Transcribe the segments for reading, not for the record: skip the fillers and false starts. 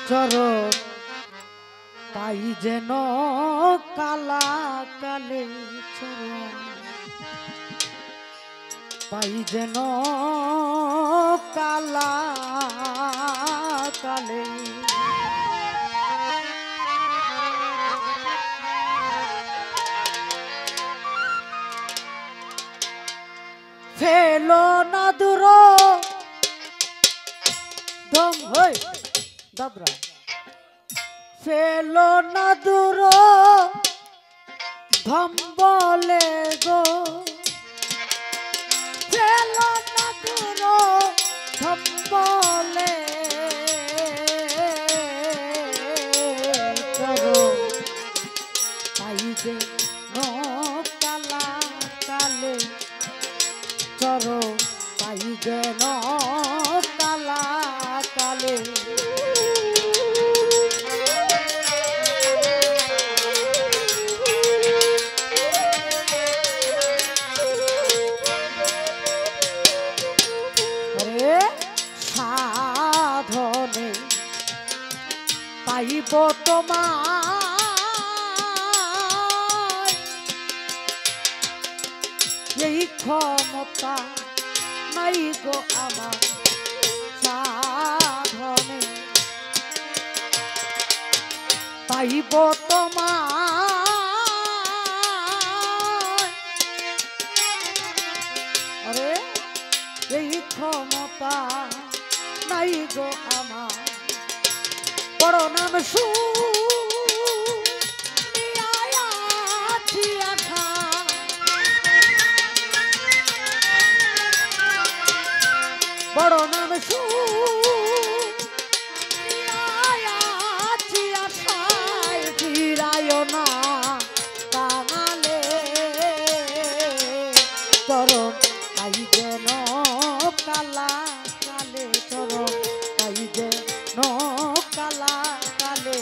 চরণ পাই যেন কালা কালে চরণ পাই যেন কালা কালে ফেলো না দূর দম হই দাদরা ফেলো না দূর ধম বলে গো ফেলো না দূর ধম বলে করো তাই যে কালা কালে চরো তাই যেন কালা কালে সাধনে পাইব তোমার এই ক্ষমতা নাই গো আমার সাধনে পাইব তোমার আরে এই ক্ষমতা নাই গো আমার বড় নাম বড় নাম ফিরায় না কাঙালে চরণ তাই যেন কালা কালে চরণ তাই যেন কালা কালে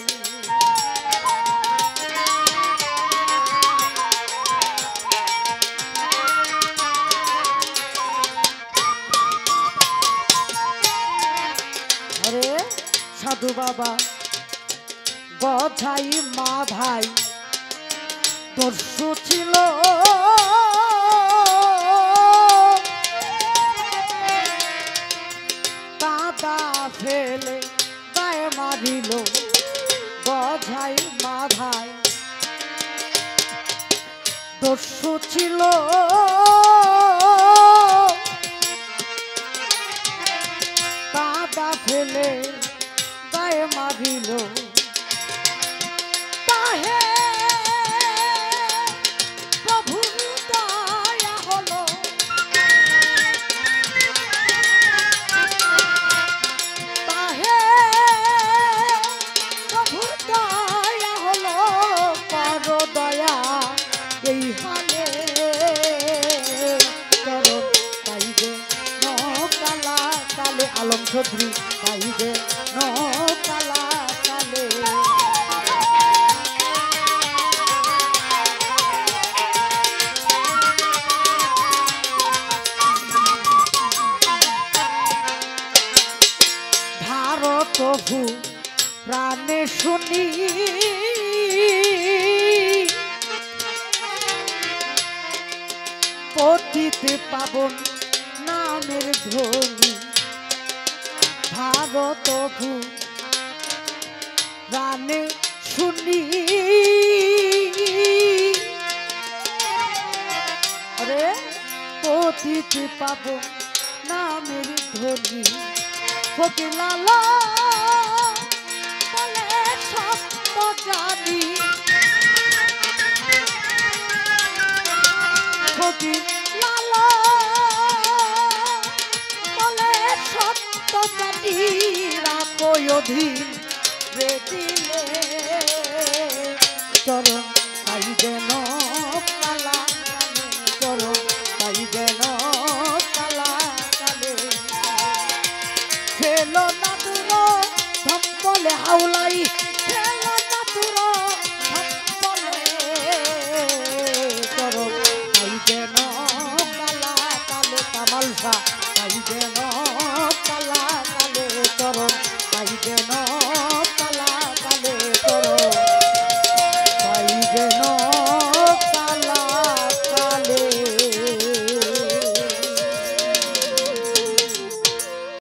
আরে সাধু বাবা গজাই মাধাই দস্যু ছিল কাদা ফেলে গায়ে মারিল গজাই মাধাই দস্যু ছিল কাদা ফেলে গায়ে মারিল তাহে প্রভু দয়া হলো তাহে প্রভুর দয়া হলো পর দয়া এই হালে চরণ তাই যে কালা কালে আলম চৌধুরী তাই যে কালা কালে ভারত ভূ প্রাণে শুনি পতিতে পাবন নামের ধ্বনি ভারত ভূ প্রাণে শুনি আরে পতিতে পাবন নামের ধ্বনি ফকিলাল বলে সত্য জানি ফকিলাল বলে সত্য জানি রাখো অধীন রে দিলে চরণ তাই যেন কালা কালে চরণ তাই যেন কালা কালে ফেলো না দূর ধম বলে হাউলাই ফেলো না দূর ধম বলে চরণ তাই যেন কালা কালে কামালসা তাই যেন কালা কালে চরণ তাই যেন